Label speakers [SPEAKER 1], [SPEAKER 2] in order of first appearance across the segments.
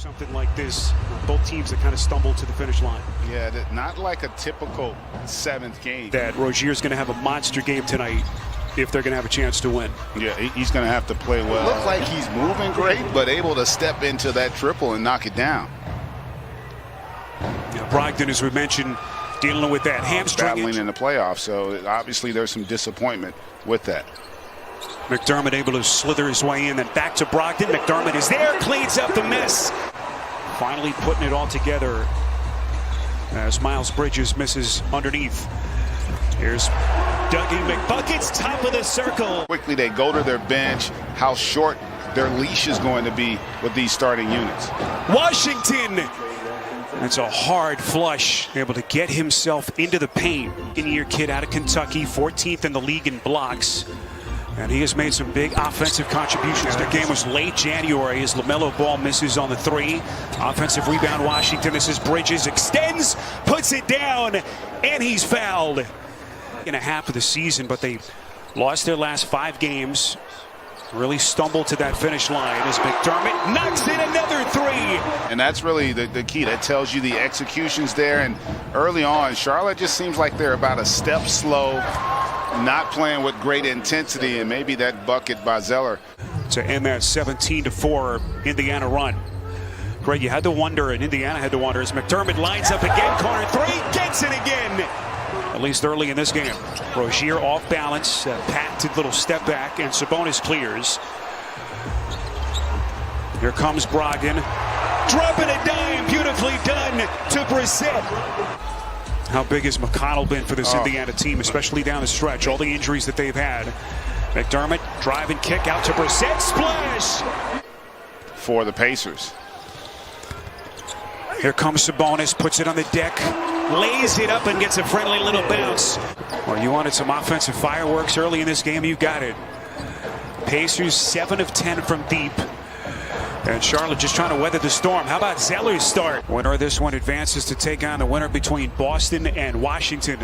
[SPEAKER 1] something like this. Both teams that kind of stumble to the finish line.
[SPEAKER 2] Yeah, not like a typical seventh game.
[SPEAKER 1] That Rozier's going to have a monster game tonight if they're going to have a chance to win.
[SPEAKER 2] Yeah, he's going to have to play well. Looks like he's moving great, but able to step into that triple and knock it down.
[SPEAKER 1] Yeah, Brogdon, as we mentioned, dealing with that hamstring
[SPEAKER 2] battling in the playoffs, so obviously there's some disappointment with that.
[SPEAKER 1] McDermott able to slither his way in, then back to Brogdon. McDermott is there, cleans up the mess. Finally putting it all together as Miles Bridges misses underneath. Here's Dougie McBuckets, top of the circle.
[SPEAKER 2] Quickly they go to their bench, how short their leash is going to be with these starting units.
[SPEAKER 1] Washington. It's a hard flush, able to get himself into the paint. In-year kid out of Kentucky, 14th in the league in blocks. And he has made some big offensive contributions. The game was late January as LaMelo Ball misses on the three. Offensive rebound, Washington. This is Bridges, extends, puts it down, and he's fouled. In a half of the season, but they lost their last 5 games. Really stumbled to that finish line as McDermott knocks in another three.
[SPEAKER 2] And that's really the key. That tells you the execution's there. And early on, Charlotte just seems like they're about a step slow, not playing with great intensity, and maybe that bucket by Zeller.
[SPEAKER 1] To end that 17-4 Indiana run. Greg, you had to wonder, and Indiana had to wonder, as McDermott lines up again, corner three, gets it again. At least early in this game. Rozier off balance, patented little step back, and Sabonis clears. Here comes Brogdon. Dropping a dime, beautifully done to Brissett. How big has McConnell been for this Indiana team, especially down the stretch? All the injuries that they've had. McDermott, drive and kick out to Brissett, splash!
[SPEAKER 2] For the Pacers.
[SPEAKER 1] Here comes Sabonis, puts it on the deck, lays it up and gets a friendly little bounce. Well, you wanted some offensive fireworks early in this game, you got it. Pacers 7 of 10 from deep. And Charlotte just trying to weather the storm. How about Zeller's start? Winner of this one advances to take on the winner between Boston and Washington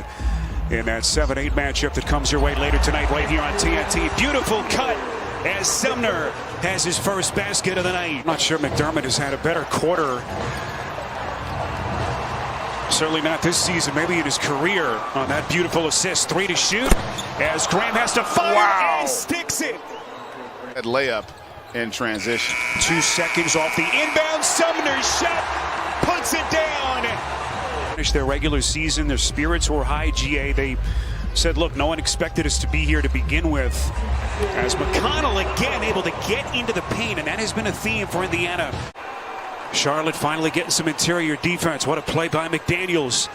[SPEAKER 1] in that 7-8 matchup that comes your way later tonight right here on TNT. Beautiful cut as Sumner has his first basket of the night. I'm not sure McDermott has had a better quarter. Certainly not this season, maybe in his career, on that beautiful assist. 3 to shoot as Graham has to fire and sticks it.
[SPEAKER 2] That layup in transition.
[SPEAKER 1] 2 seconds off the inbound. Sumner's shot puts it down. Finished their regular season. Their spirits were high, GA. They said, look, no one expected us to be here to begin with. As McConnell again able to get into the paint, and that has been a theme for Indiana. Charlotte finally getting some interior defense. What a play by McDaniels.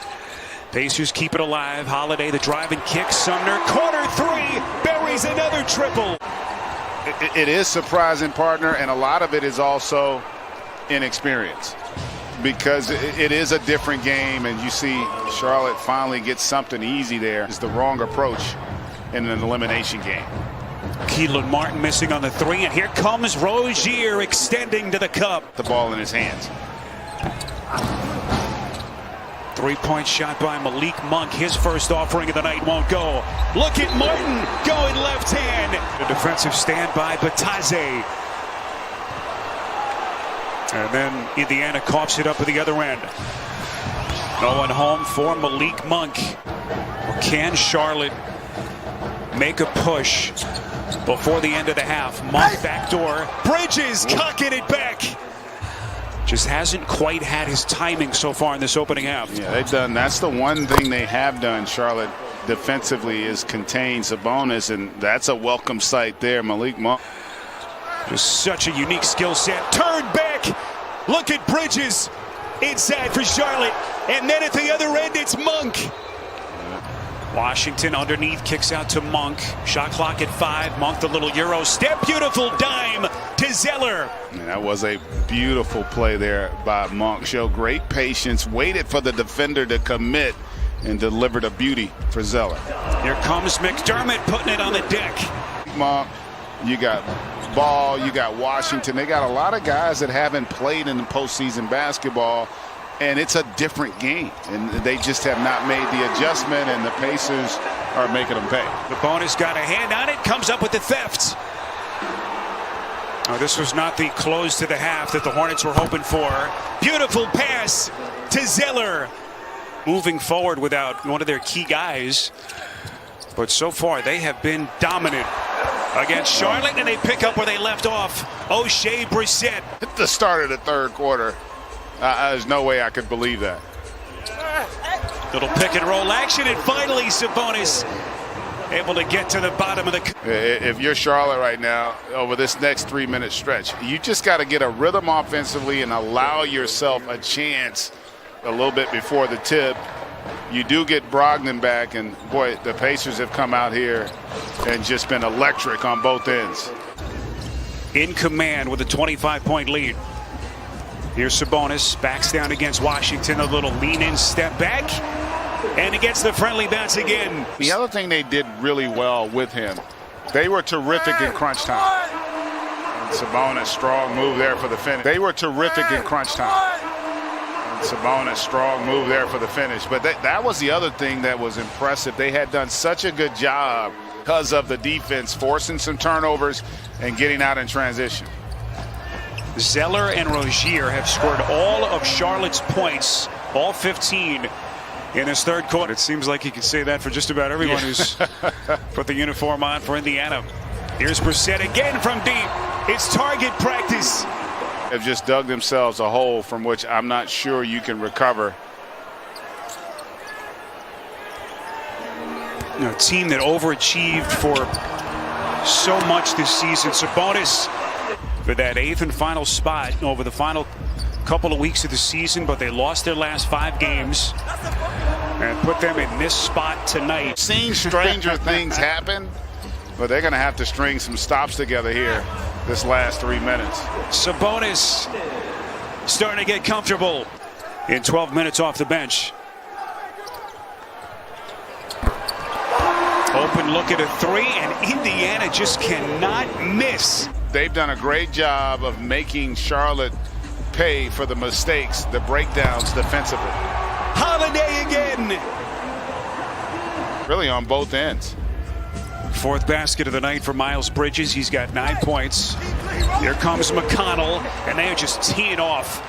[SPEAKER 1] Pacers keep it alive. Holiday, the drive and kick. Sumner, corner three, buries another triple.
[SPEAKER 2] It is surprising, partner, and a lot of it is also inexperience. Because it is a different game, and you see Charlotte finally get something easy there. It's the wrong approach in an elimination game.
[SPEAKER 1] Keelan Martin missing on the three, and here comes Rozier extending to the cup.
[SPEAKER 2] The ball in his hands.
[SPEAKER 1] 3-point shot by Malik Monk. His first offering of the night won't go. Look at Martin going left hand. A defensive stand by Batadze. And then Indiana coughs it up at the other end. No one home for Malik Monk. Can Charlotte make a push before the end of the half? Monk backdoor. Bridges cocking it back. Just hasn't quite had his timing so far in this opening half.
[SPEAKER 2] Yeah, they've done. That's the one thing they have done, Charlotte, defensively, is contain Sabonis, and that's a welcome sight there, Malik Monk.
[SPEAKER 1] Just such a unique skill set. Turn back. Look at Bridges inside for Charlotte. And then at the other end, it's Monk. Washington underneath, kicks out to Monk. Shot clock at 5. Monk, the little Euro step. Beautiful dime to Zeller.
[SPEAKER 2] And that was a beautiful play there by Monk. Showed great patience, waited for the defender to commit, and delivered a beauty for Zeller.
[SPEAKER 1] Here comes McDermott putting it on the deck.
[SPEAKER 2] Monk, you got Ball, you got Washington. They got a lot of guys that haven't played in the postseason basketball, and it's a different game. And they just have not made the adjustment, and the Pacers are making them pay.
[SPEAKER 1] The bonus got a hand on it, comes up with the theft. Oh, this was not the close to the half that the Hornets were hoping for. Beautiful pass to Zeller. Moving forward without one of their key guys. But so far, they have been dominant against Charlotte, and they pick up where they left off. O'Shea Brissett.
[SPEAKER 2] At the start of the third quarter, there's no way I could believe that.
[SPEAKER 1] Little pick and roll action, and finally Sabonis able to get to the bottom of the...
[SPEAKER 2] If you're Charlotte right now, over this next 3-minute stretch, you just got to get a rhythm offensively and allow yourself a chance a little bit before the tip. You do get Brogdon back, and boy, the Pacers have come out here and just been electric on both ends.
[SPEAKER 1] In command with a 25-point lead. Here's Sabonis, backs down against Washington, a little lean-in step back, and he gets the friendly bounce again.
[SPEAKER 2] The other thing they did really well with him, they were terrific in crunch time. And Sabonis, strong move there for the finish. They were terrific in crunch time. And Sabonis, strong move there for the finish. But that was the other thing that was impressive. They had done such a good job because of the defense, forcing some turnovers and getting out in transition.
[SPEAKER 1] Zeller and Rozier have scored all of Charlotte's points, all 15 in this third quarter. It seems like you can say that for just about everyone who's put the uniform on for Indiana. Here's Brissett again from deep. It's target practice.
[SPEAKER 2] Have just dug themselves a hole from which I'm not sure you can recover.
[SPEAKER 1] A team that overachieved for so much this season. Sabonis for that 8th and final spot over the final couple of weeks of the season, but they lost their last 5 games and put them in this spot tonight.
[SPEAKER 2] Seen stranger things happen, but they're going to have to string some stops together here this last 3 minutes.
[SPEAKER 1] Sabonis starting to get comfortable in 12 minutes off the bench. Open look at a 3, and Indiana just cannot miss.
[SPEAKER 2] They've done a great job of making Charlotte pay for the mistakes, the breakdowns defensively.
[SPEAKER 1] Holiday again.
[SPEAKER 2] Really on both ends.
[SPEAKER 1] 4th basket of the night for Miles Bridges. He's got 9 points. Here comes McConnell, and they are just teeing off.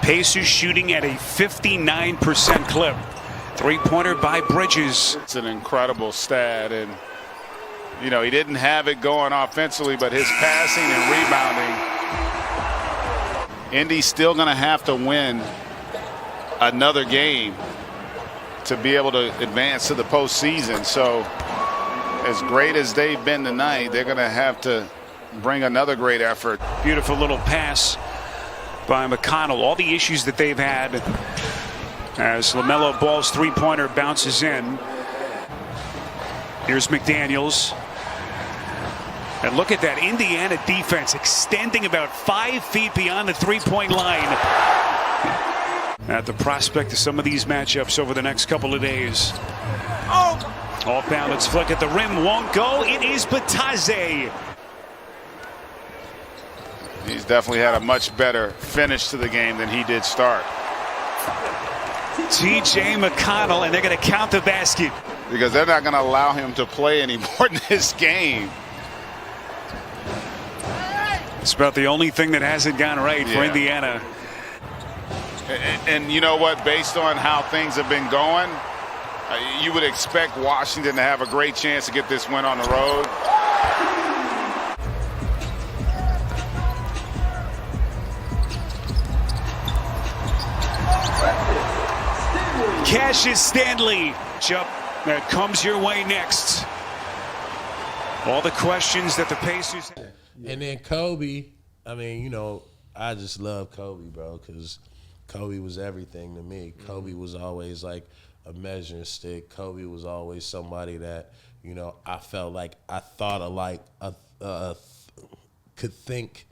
[SPEAKER 1] Pacers shooting at a 59% clip. 3-pointer by Bridges.
[SPEAKER 2] It's an incredible stat, and you know, he didn't have it going offensively, but his passing and rebounding. Indy's still going to have to win another game to be able to advance to the postseason. So as great as they've been tonight, they're going to have to bring another great effort.
[SPEAKER 1] Beautiful little pass by McConnell. All the issues that they've had as LaMelo Ball's 3-pointer bounces in. Here's McDaniels. And look at that Indiana defense extending about 5 feet beyond the 3-point line. At the prospect of some of these matchups over the next couple of days. Off balance flick at the rim won't go. It is Bataze.
[SPEAKER 2] He's definitely had a much better finish to the game than he did start.
[SPEAKER 1] T.J. McConnell, and they're going to count the basket.
[SPEAKER 2] Because they're not going to allow him to play anymore in this game.
[SPEAKER 1] It's about the only thing that hasn't gone right for Indiana.
[SPEAKER 2] And you know what? Based on how things have been going, you would expect Washington to have a great chance to get this win on the road.
[SPEAKER 1] Cassius Stanley. Jump that comes your way next. All the questions that the Pacers have.
[SPEAKER 3] And then Kobe, I mean, you know, I just love Kobe, bro, because Kobe was everything to me. Kobe was always like a measuring stick. Kobe was always somebody that, you know, I felt like I thought alike, could think,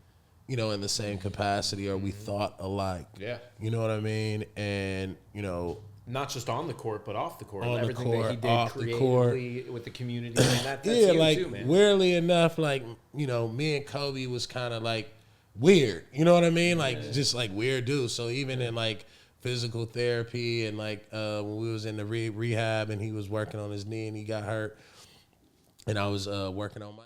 [SPEAKER 3] you know, in the same capacity, or we thought alike.
[SPEAKER 4] Yeah.
[SPEAKER 3] You know what I mean? And, you know,
[SPEAKER 4] not just on the court, but off the court.
[SPEAKER 3] On
[SPEAKER 4] everything
[SPEAKER 3] the court,
[SPEAKER 4] that he did
[SPEAKER 3] off the court.
[SPEAKER 4] creatively with the community, man, that's
[SPEAKER 3] yeah,
[SPEAKER 4] huge
[SPEAKER 3] like
[SPEAKER 4] too, man.
[SPEAKER 3] weirdly enough, like, you know, me and Kobe was kind of like weird. You know what I mean? Like just like weird dudes. So even in like physical therapy and like when we was in the rehab and he was working on his knee and he got hurt, and I was working on my